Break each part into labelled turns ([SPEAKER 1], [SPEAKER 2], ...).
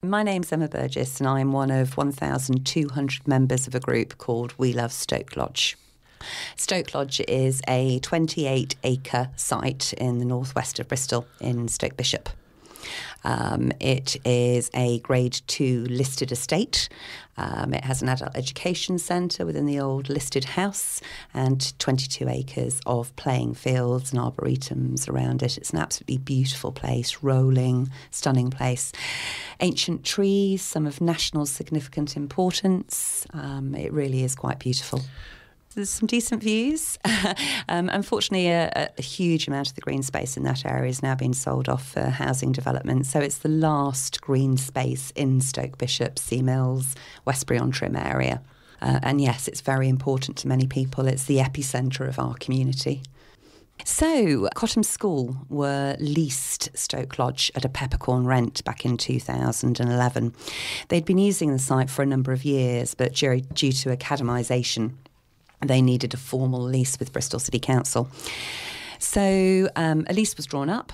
[SPEAKER 1] My name's Emma Burgess and I'm one of 1,200 members of a group called We Love Stoke Lodge. Stoke Lodge is a 28-acre site in the northwest of Bristol in Stoke Bishop. It is a Grade 2 listed estate. It has an adult education centre within the old listed house and 22 acres of playing fields and arboretums around it. It's an absolutely beautiful place, rolling, stunning place. Ancient trees, some of national significant importance. It really is quite beautiful. There's some decent views. Unfortunately, a huge amount of the green space in that area is now being sold off for housing development. So it's the last green space in Stoke Bishop, Sea Mills, Westbury-on-Trim area. And yes, it's very important to many people. It's the epicentre of our community. So, Cotham School were leased Stoke Lodge at a peppercorn rent back in 2011. They'd been using the site for a number of years, but due to academisation, they needed a formal lease with Bristol City Council. So a lease was drawn up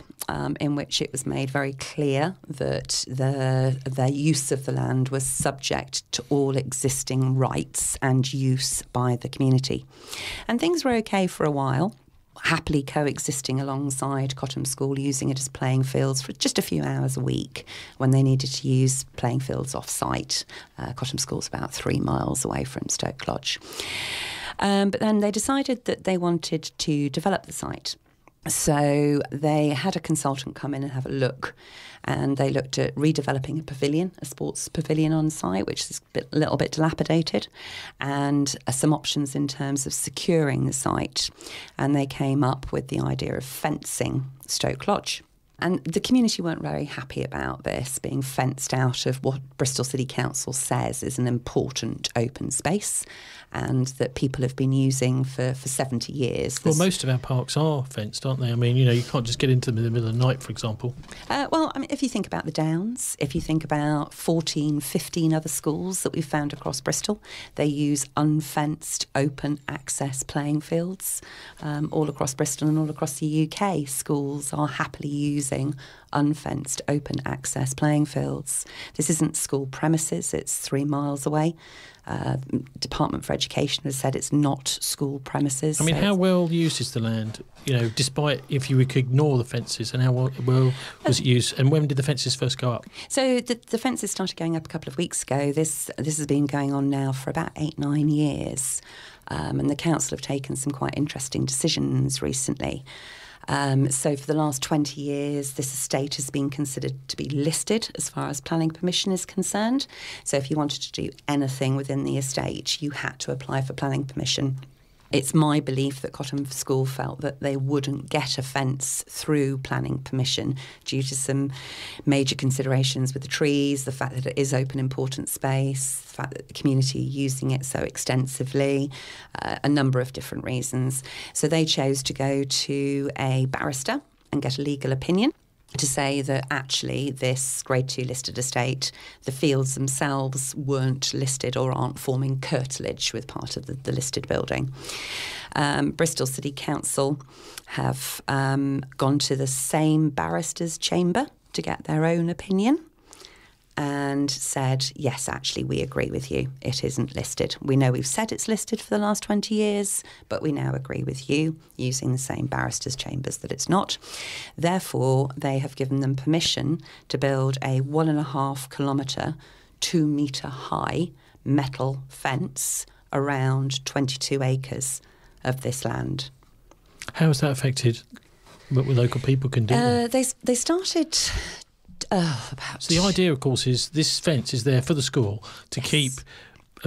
[SPEAKER 1] in which it was made very clear that their use of the land was subject to all existing rights and use by the community. And things were okay for a while, happily coexisting alongside Cotham School, using it as playing fields for just a few hours a week when they needed to use playing fields off-site. Cotham School's about 3 miles away from Stoke Lodge. But then they decided that they wanted to develop the site. So they had a consultant come in and have a look, and they looked at redeveloping a pavilion, a sports pavilion on site, which is a little bit dilapidated, and some options in terms of securing the site. And they came up with the idea of fencing Stoke Lodge. And the community weren't very happy about this being fenced out of what Bristol City Council says is an important open space and that people have been using for 70 years.
[SPEAKER 2] Well, most of our parks are fenced, aren't they? I mean, you can't just get into them in the middle of the night, for example.
[SPEAKER 1] Well, I mean, if you think about the Downs, if you think about 14, 15 other schools that we've found across Bristol, they use unfenced, open access playing fields. All across Bristol and all across the UK, schools are happily using unfenced, open access playing fields. This isn't school premises, it's 3 miles away. Department for Education has said it's not school premises.
[SPEAKER 2] I mean, how well used is the land, despite if you could ignore the fences, and how well was it used, and when did the fences first go up?
[SPEAKER 1] So the fences started going up a couple of weeks ago. This has been going on now for about 8-9 years, and the council have taken some quite interesting decisions recently. So for the last 20 years, this estate has been considered to be listed as far as planning permission is concerned. So if you wanted to do anything within the estate, you had to apply for planning permission. It's my belief that Cotham School felt that they wouldn't get a fence through planning permission due to some major considerations with the trees, the fact that it is open, important space, the fact that the community are using it so extensively, a number of different reasons. So they chose to go to a barrister and get a legal opinion to say that actually this Grade 2 listed estate, the fields themselves weren't listed or aren't forming curtilage with part of the listed building. Bristol City Council have gone to the same barrister's chamber to get their own opinion and said, yes, actually, we agree with you. It isn't listed. We know we've said it's listed for the last 20 years, but we now agree with you, using the same barristers' chambers, that it's not. Therefore, they have given them permission to build a 1.5 kilometre, 2 metre high metal fence around 22 acres of this land.
[SPEAKER 2] How has that affected what local people can do?
[SPEAKER 1] They started...
[SPEAKER 2] So the idea, of course, is this fence is there for the school to keep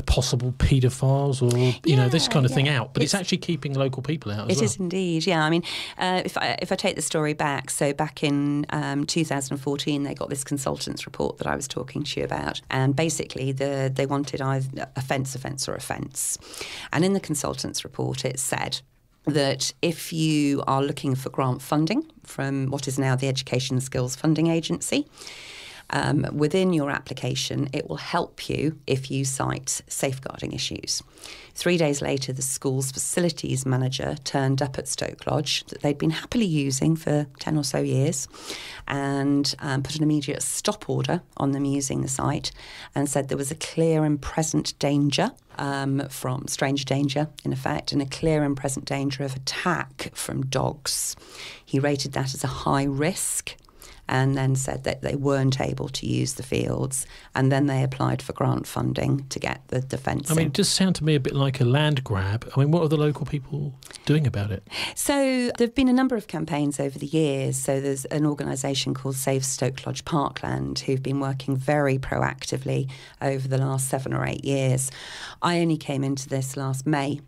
[SPEAKER 2] possible paedophiles or this kind of thing out, but it's actually keeping local people out as well. It
[SPEAKER 1] is indeed, yeah. I mean, if I take the story back, so back in 2014 they got this consultant's report that I was talking to you about, and basically they wanted either a fence, or a fence. And in the consultant's report it said that if you are looking for grant funding from what is now the Education Skills Funding Agency, Within your application, it will help you if you cite safeguarding issues. 3 days later, the school's facilities manager turned up at Stoke Lodge that they'd been happily using for 10 or so years and put an immediate stop order on them using the site and said there was a clear and present danger from stranger danger, in effect, and a clear and present danger of attack from dogs. He rated that as a high risk, and then said that they weren't able to use the fields, and then they applied for grant funding to get the fencing.
[SPEAKER 2] I mean, it does sound to me a bit like a land grab. I mean, what are the local people doing about it?
[SPEAKER 1] So there have been a number of campaigns over the years. So there's an organisation called Save Stoke Lodge Parkland who've been working very proactively over the last 7 or 8 years. I only came into this last May.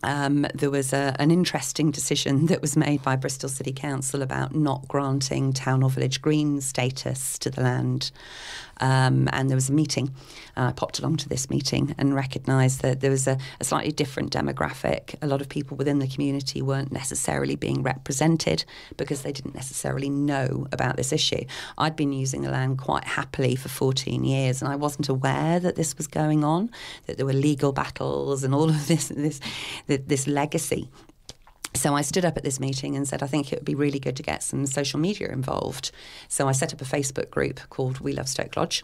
[SPEAKER 1] There was an interesting decision that was made by Bristol City Council about not granting town or village green status to the land. And there was a meeting. I popped along to this meeting and recognised that there was a slightly different demographic. A lot of people within the community weren't necessarily being represented because they didn't necessarily know about this issue. I'd been using the land quite happily for 14 years and I wasn't aware that this was going on, that there were legal battles and all of this legacy. So I stood up at this meeting and said, I think it would be really good to get some social media involved. So I set up a Facebook group called We Love Stoke Lodge.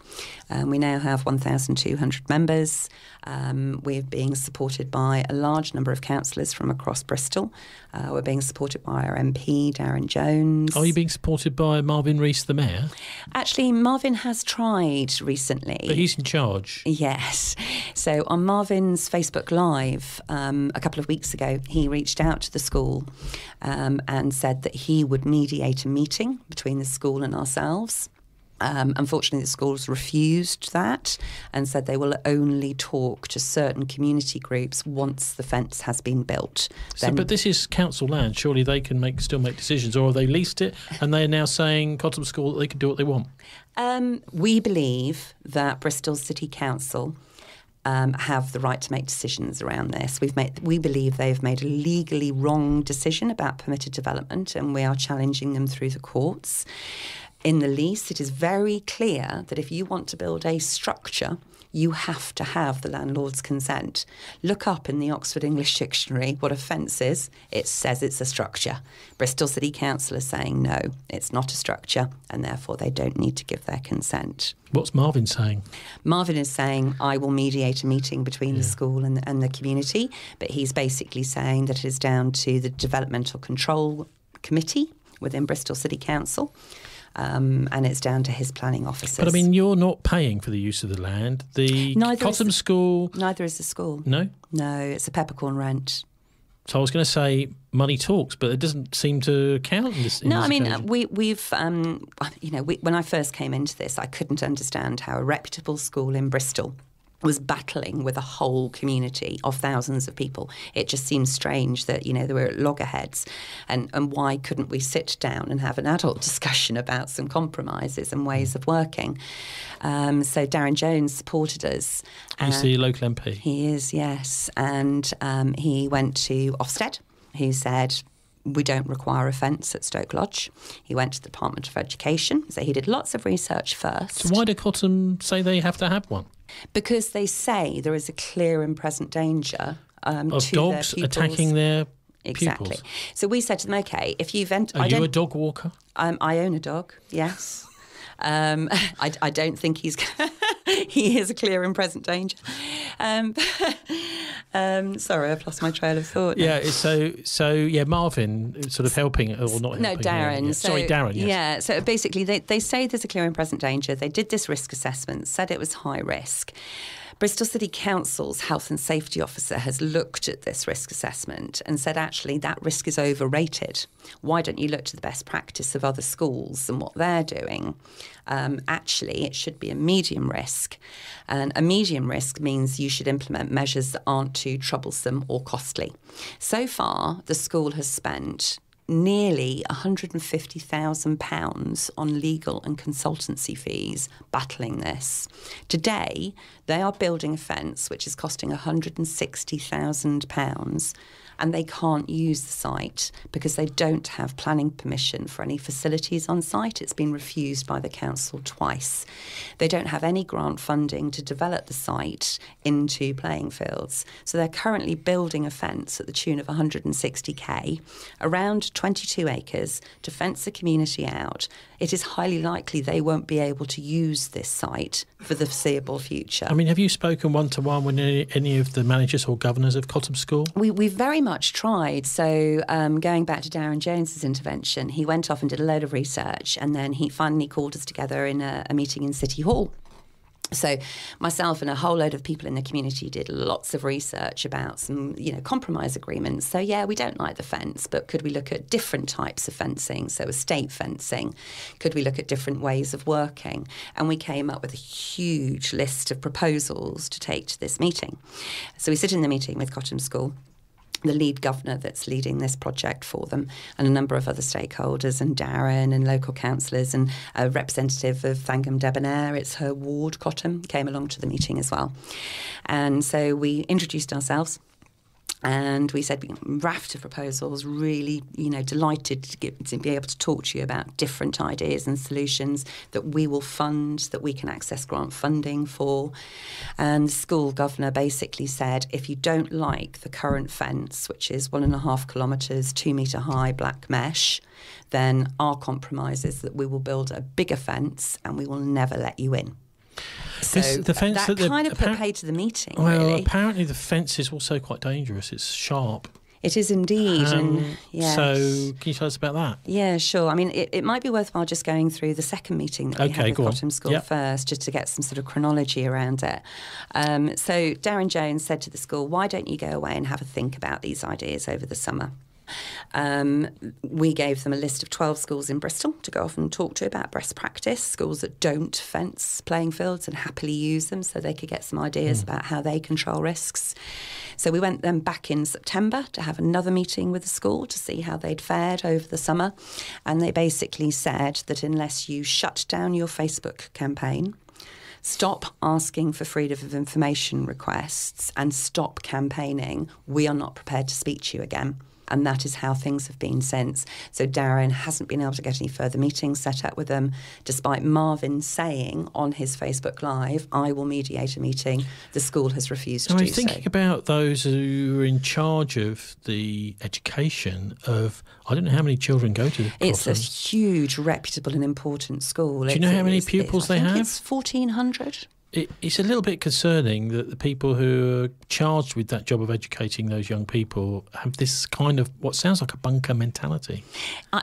[SPEAKER 1] We now have 1,200 members. We're being supported by a large number of councillors from across Bristol. We're being supported by our MP, Darren Jones.
[SPEAKER 2] Are you being supported by Marvin Rees, the mayor?
[SPEAKER 1] Actually, Marvin has tried recently.
[SPEAKER 2] But he's in charge.
[SPEAKER 1] Yes. So on Marvin's Facebook Live a couple of weeks ago, he reached out to the school and said that he would mediate a meeting between the school and ourselves. Unfortunately, the schools refused that and said they will only talk to certain community groups once the fence has been built.
[SPEAKER 2] But this is council land. Surely they can still make decisions, or have they leased it and they are now saying Cotham School that they can do what they want?
[SPEAKER 1] We believe that Bristol City Council have the right to make decisions around this. We believe they've made a legally wrong decision about permitted development, and we are challenging them through the courts. In the lease, it is very clear that if you want to build a structure, you have to have the landlord's consent. Look up in the Oxford English Dictionary what a fence is. It says it's a structure. Bristol City Council is saying no, it's not a structure, and therefore they don't need to give their consent.
[SPEAKER 2] What's Marvin saying?
[SPEAKER 1] Marvin is saying, I will mediate a meeting between the school and the community, but he's basically saying that it is down to the Developmental Control Committee within Bristol City Council. And it's down to his planning officers.
[SPEAKER 2] But I mean, you're not paying for the use of the land. The Cotham School...
[SPEAKER 1] Neither is the school.
[SPEAKER 2] No?
[SPEAKER 1] No, it's a peppercorn rent.
[SPEAKER 2] So I was going to say money talks, but it doesn't seem to count in this.
[SPEAKER 1] No, I mean, we've when I first came into this, I couldn't understand how a reputable school in Bristol was battling with a whole community of thousands of people. It just seems strange that, there were loggerheads. And why couldn't we sit down and have an adult discussion about some compromises and ways of working? So Darren Jones supported us.
[SPEAKER 2] He's the local MP.
[SPEAKER 1] He is, yes. And he went to Ofsted, who said, we don't require a fence at Stoke Lodge. He went to the Department of Education, so he did lots of research first.
[SPEAKER 2] So why do Cotham say they have to have one?
[SPEAKER 1] Because they say there is a clear and present danger
[SPEAKER 2] of dogs attacking their
[SPEAKER 1] exactly.
[SPEAKER 2] pupils.
[SPEAKER 1] So we said to them, OK, if you've...
[SPEAKER 2] Are you a dog walker?
[SPEAKER 1] I own a dog, yes. I don't think he is a clear and present danger. Sorry, I've lost my trail of thought now.
[SPEAKER 2] Yeah, so Marvin sort of helping or not helping.
[SPEAKER 1] No, Darren.
[SPEAKER 2] Yeah. Sorry, Darren, yes.
[SPEAKER 1] Yeah, so basically they say there's a clear and present danger. They did this risk assessment, said it was high risk. Bristol City Council's health and safety officer has looked at this risk assessment and said, actually, that risk is overrated. Why don't you look to the best practice of other schools and what they're doing? Actually, it should be a medium risk. And a medium risk means you should implement measures that aren't too troublesome or costly. So far, the school has spent nearly £150,000 on legal and consultancy fees battling this. Today, they are building a fence which is costing £160,000 and they can't use the site because they don't have planning permission for any facilities on site. It's been refused by the council twice. They don't have any grant funding to develop the site into playing fields. So they're currently building a fence at the tune of 160k around 22 acres to fence the community out. It is highly likely they won't be able to use this site for the foreseeable future.
[SPEAKER 2] I mean, have you spoken one-to-one with any of the managers or governors of Cotham School?
[SPEAKER 1] We've very much tried. So going back to Darren Jones's intervention, he went off and did a load of research, and then he finally called us together in a meeting in City Hall. So myself and a whole load of people in the community did lots of research about some, compromise agreements. So, yeah, we don't like the fence, but could we look at different types of fencing? So estate fencing. Could we look at different ways of working? And we came up with a huge list of proposals to take to this meeting. So we sit in the meeting with Cotham School, the lead governor that's leading this project for them, and a number of other stakeholders, and Darren and local councillors, and a representative of Thangam Debonair, it's her ward, Cotham, came along to the meeting as well. And so we introduced ourselves. And we said, raft of proposals, really, delighted to be able to talk to you about different ideas and solutions that we will fund, that we can access grant funding for. And the school governor basically said, if you don't like the current fence, which is 1.5 kilometres, 2 metre high black mesh, then our compromise is that we will build a bigger fence and we will never let you in. So
[SPEAKER 2] the fence
[SPEAKER 1] that kind of put paid to the meeting.
[SPEAKER 2] Well,
[SPEAKER 1] really.
[SPEAKER 2] Apparently the fence is also quite dangerous. It's sharp.
[SPEAKER 1] It is indeed.
[SPEAKER 2] So can you tell us about that?
[SPEAKER 1] Yeah, sure. I mean, it might be worthwhile just going through the second meeting that we had with Cotham School first, just to get some sort of chronology around it. So Darren Jones said to the school, why don't you go away and have a think about these ideas over the summer? We gave them a list of 12 schools in Bristol to go off and talk to about best practice, schools that don't fence playing fields and happily use them, so they could get some ideas about how they control risks. So we went then back in September to have another meeting with the school to see how they'd fared over the summer. And they basically said that unless you shut down your Facebook campaign, stop asking for freedom of information requests, and stop campaigning, we are not prepared to speak to you again. And that is how things have been since. So Darren hasn't been able to get any further meetings set up with them, despite Marvin saying on his Facebook Live, I will mediate a meeting. The school has refused to do so.
[SPEAKER 2] I was thinking about those who are in charge of the education of, I don't know how many children go to Cotham.
[SPEAKER 1] It's a huge, reputable and important school.
[SPEAKER 2] Do you know how many pupils they have?
[SPEAKER 1] I think it's 1,400.
[SPEAKER 2] It's a little bit concerning that the people who are charged with that job of educating those young people have this kind of what sounds like a bunker mentality.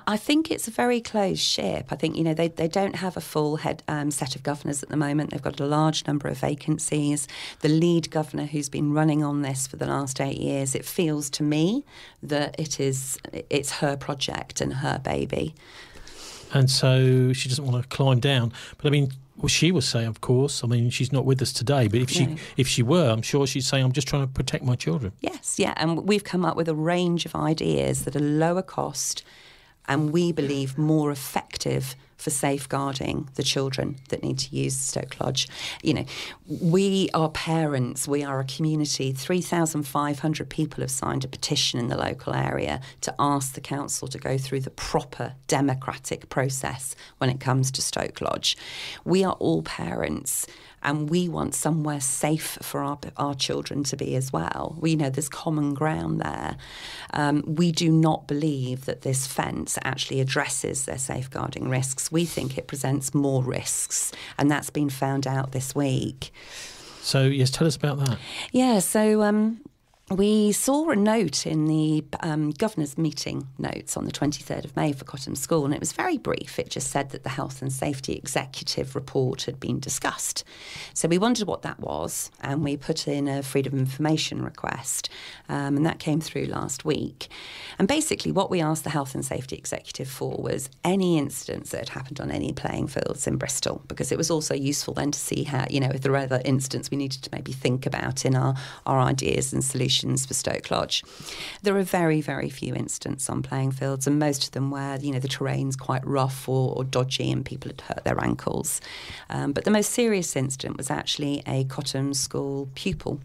[SPEAKER 1] I think it's a very closed ship. I think, they don't have a full set of governors at the moment. They've got a large number of vacancies. The lead governor who's been running on this for the last 8 years, it feels to me that it's her project and her baby.
[SPEAKER 2] And so she doesn't want to climb down. But I mean, well, she will say, of course, I mean, she's not with us today, but if she were, I'm sure she'd say, I'm just trying to protect my children.
[SPEAKER 1] Yes, yeah, and we've come up with a range of ideas that are lower cost and we believe more effective for safeguarding the children that need to use Stoke Lodge. We are parents, we are a community. 3,500 people have signed a petition in the local area to ask the council to go through the proper democratic process when it comes to Stoke Lodge. We are all parents and we want somewhere safe for our children to be as well. There's common ground there. We do not believe that this fence actually addresses their safeguarding risks. We think it presents more risks, and that's been found out this week.
[SPEAKER 2] So, yes, tell us about that.
[SPEAKER 1] Yeah, so we saw a note in the governor's meeting notes on the 23rd of May for Cotham School, and it was very brief. It just said that the Health and Safety Executive report had been discussed. So we wondered what that was, and we put in a Freedom of Information request, and that came through last week. And basically what we asked the Health and Safety Executive for was any incidents that had happened on any playing fields in Bristol, because it was also useful then to see how, if there were other incidents we needed to maybe think about in our ideas and solutions for Stoke Lodge. There are very, very few incidents on playing fields, and most of them where, the terrain's quite rough or dodgy and people had hurt their ankles. But the most serious incident was actually a Cotham School pupil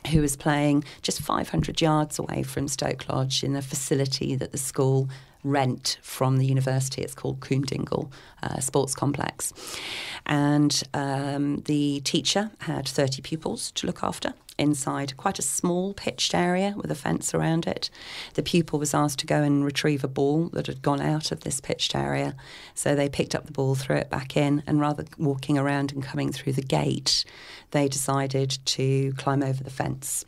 [SPEAKER 1] who was playing just 500 yards away from Stoke Lodge in a facility that the school rent from the university. It's called Coombe Sports Complex. And the teacher had 30 pupils to look after inside quite a small pitched area with a fence around it. The pupil was asked to go and retrieve a ball that had gone out of this pitched area. So they picked up the ball, threw it back in, and rather than walking around and coming through the gate, they decided to climb over the fence.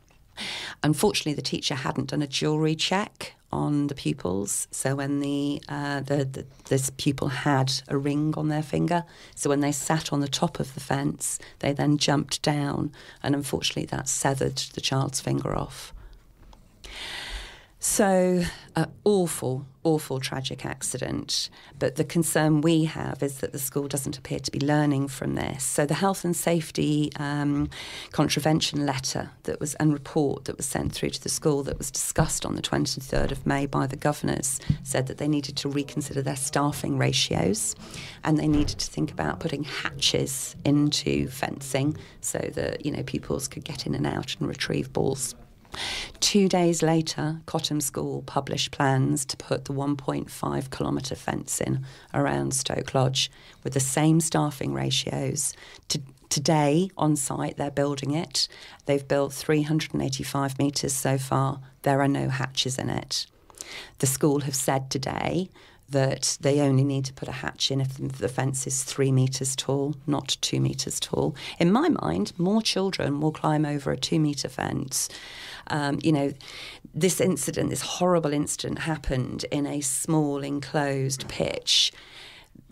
[SPEAKER 1] Unfortunately, the teacher hadn't done a jewellery check on the pupils, so when this pupil had a ring on their finger, so when they sat on the top of the fence, they then jumped down, and unfortunately that severed the child's finger off. So, awful, tragic accident. But the concern we have is that the school doesn't appear to be learning from this. So the health and safety contravention letter and report that was sent through to the school that was discussed on the 23rd of May by the governors said that they needed to reconsider their staffing ratios, and they needed to think about putting hatches into fencing so that, pupils could get in and out and retrieve balls. 2 days later, Cotham School published plans to put the 1.5 kilometre fence in around Stoke Lodge with the same staffing ratios. Today, on site, they're building it. They've built 385 metres so far. There are no hatches in it. The school have said today that they only need to put a hatch in if the fence is 3 metres tall, not 2 metres tall. In my mind, more children will climb over a 2-metre fence. This horrible incident happened in a small enclosed pitch.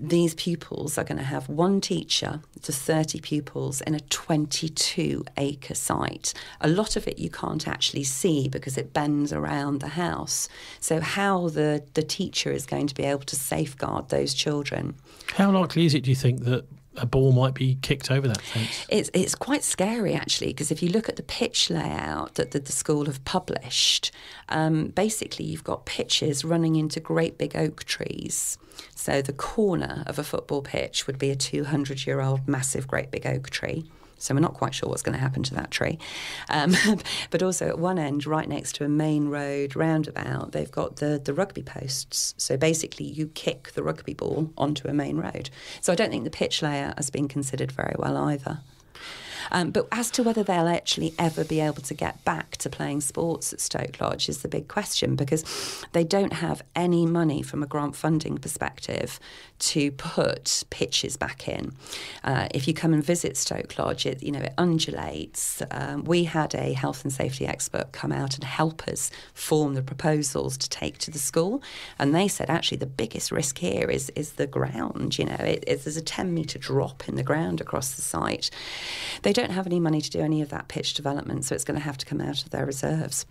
[SPEAKER 1] These pupils are going to have one teacher to 30 pupils in a 22-acre site. A lot of it you can't actually see because it bends around the house. So how the teacher is going to be able to safeguard those children? How
[SPEAKER 2] likely is it, do you think, that a ball might be kicked over that fence?
[SPEAKER 1] It's quite scary, actually, because if you look at the pitch layout that the school have published, basically you've got pitches running into great big oak trees. So the corner of a football pitch would be a 200-year-old massive great big oak tree. So we're not quite sure what's going to happen to that tree. But also at one end, right next to a main road roundabout, they've got the rugby posts. So basically you kick the rugby ball onto a main road. So I don't think the pitch layout has been considered very well either. But as to whether they'll actually ever be able to get back to playing sports at Stoke Lodge is the big question, because they don't have any money from a grant funding perspective to put pitches back in. If you come and visit Stoke Lodge, it undulates. We had a health and safety expert come out and help us form the proposals to take to the school, and they said actually the biggest risk here is the ground. There's a 10-metre drop in the ground across the site. They don't have any money to do any of that pitch development, so it's going to have to come out of their reserves.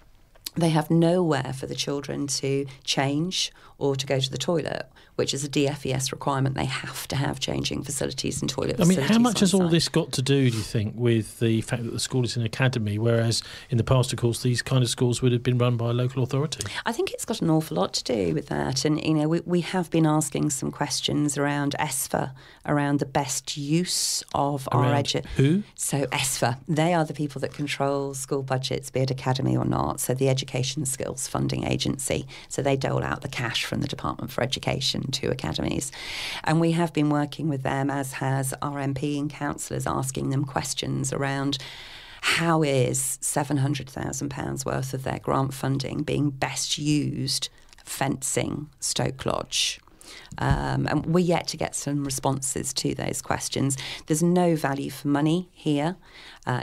[SPEAKER 1] They have nowhere for the children to change or to go to the toilet, which is a DFES requirement. They have to have changing facilities and toilet facilities.
[SPEAKER 2] How much has all this got to do, do you think, with the fact that the school is an academy, whereas in the past, of course, these kind of schools would have been run by a local authority?
[SPEAKER 1] I think it's got an awful lot to do with that. And, we have been asking some questions around ESFA, around the best use of our education.
[SPEAKER 2] Who?
[SPEAKER 1] So ESFA, they are the people that control school budgets, be it academy or not. So the Education Skills Funding Agency. So they dole out the cash from the Department for Education to academies. And we have been working with them, as has our MP and councillors, asking them questions around how is £700,000 worth of their grant funding being best used fencing Stoke Lodge. And we're yet to get some responses to those questions. There's no value for money here.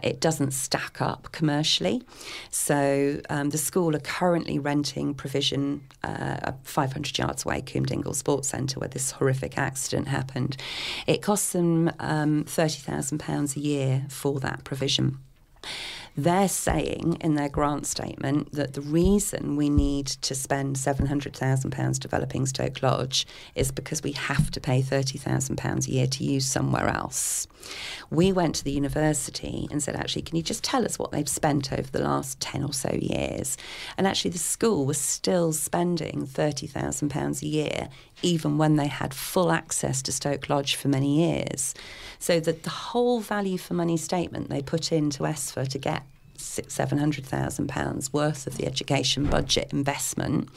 [SPEAKER 1] It doesn't stack up commercially. So the school are currently renting provision 500 yards away, Coombe Sports Centre, where this horrific accident happened. It costs them £30,000 a year for that provision. They're saying in their grant statement that the reason we need to spend £700,000 developing Stoke Lodge is because we have to pay £30,000 a year to use somewhere else. We went to the university and said, actually, can you just tell us what they've spent over the last 10 or so years? And actually the school was still spending £30,000 a year, even when they had full access to Stoke Lodge for many years. So that the whole value for money statement they put into ESFA to get £700,000 worth of the education budget investment,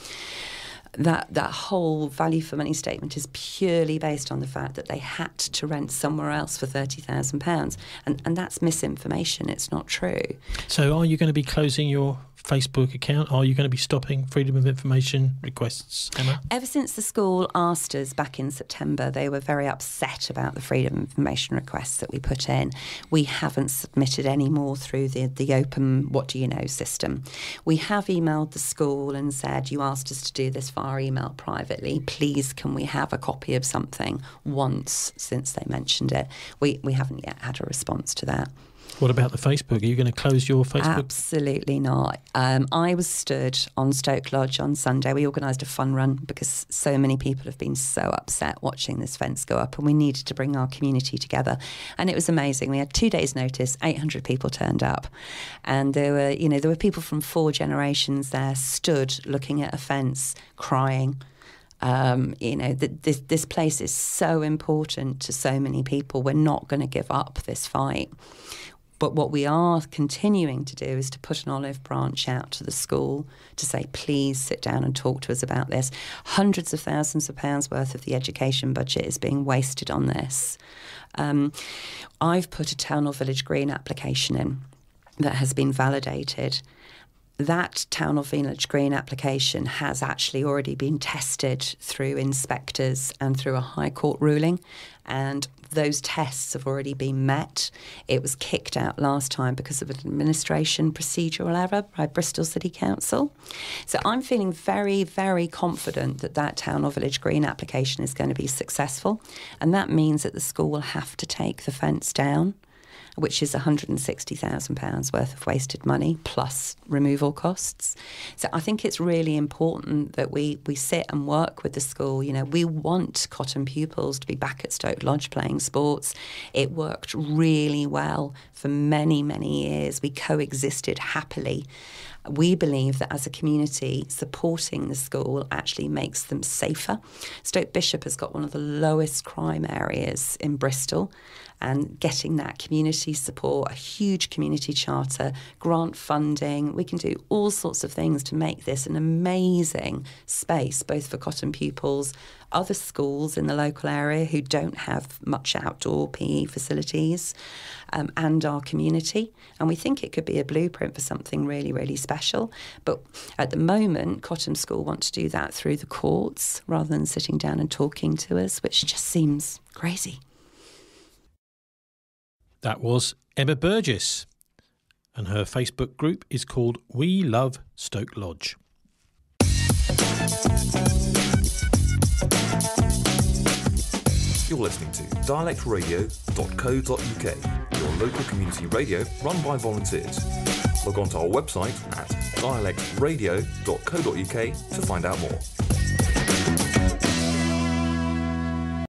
[SPEAKER 1] that whole value for money statement is purely based on the fact that they had to rent somewhere else for £30,000. And that's misinformation. It's not true.
[SPEAKER 2] So are you going to be closing your Facebook account? Are you going to be stopping freedom of information requests, Emma?
[SPEAKER 1] Ever since the school asked us back in September, they were very upset about the freedom of information requests that we put in. We haven't submitted any more through the open what do you know system. We have emailed the school and said, you asked us to do this via email privately. Please, can we have a copy of something once since they mentioned it? We haven't yet had a response to that.
[SPEAKER 2] What about the Facebook? Are you going to close your Facebook?
[SPEAKER 1] Absolutely not. I was stood on Stoke Lodge on Sunday. We organised a fun run because so many people have been so upset watching this fence go up, and we needed to bring our community together. And it was amazing. We had 2 days' notice, 800 people turned up. And there were people from 4 generations there stood looking at a fence, crying. This place is so important to so many people. We're not going to give up this fight. But what we are continuing to do is to put an olive branch out to the school to say, please sit down and talk to us about this. Hundreds of thousands of pounds worth of the education budget is being wasted on this. I've put a town or village green application in that has been validated. That town or village green application has actually already been tested through inspectors and through a High Court ruling, and those tests have already been met. It was kicked out last time because of an administration procedural error by Bristol City Council. So I'm feeling very, very confident that that town or village green application is going to be successful, and that means that the school will have to take the fence down, which is £160,000 worth of wasted money plus removal costs. So I think it's really important that we sit and work with the school. You know, we want Cotham pupils to be back at Stoke Lodge playing sports. It worked really well for many, many years. We coexisted happily. We believe that as a community, supporting the school actually makes them safer. Stoke Bishop has got one of the lowest crime areas in Bristol, and getting that community support, a huge community charter, grant funding, we can do all sorts of things to make this an amazing space, both for Cotham pupils, other schools in the local area who don't have much outdoor PE facilities, and our community. And we think it could be a blueprint for something really, really special. But at the moment, Cotham School want to do that through the courts rather than sitting down and talking to us, which just seems crazy.
[SPEAKER 2] That was Emma Burgess, and her Facebook group is called We Love Stoke Lodge.
[SPEAKER 3] You're listening to dialectradio.co.uk, your local community radio run by volunteers. Log on to our website at dialectradio.co.uk to find out more.